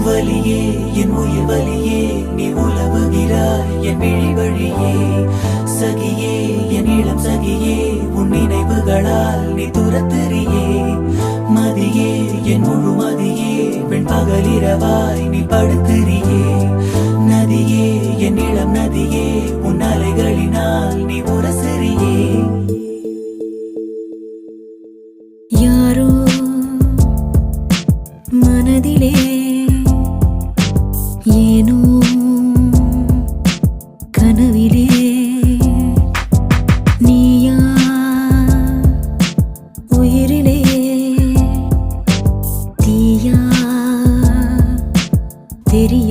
வலியே என் உயிர் வலியே நீ உலவுகிறாய் என் விழி வழியே சகியே என் இளம் சகியே உன் நினைவுகளால் நீ துரத்தெறியே மதியே என் முழு மதியே பெண் பகலிரவாய் நீ படுத்தெறியே நதியே என் இளம் நதியே உன் அலைகளினால் நீ உரசெறியே யாரோ மனதிலே ஏனோ கனவிலே நீயா உயிரிலே தீயா தெரிய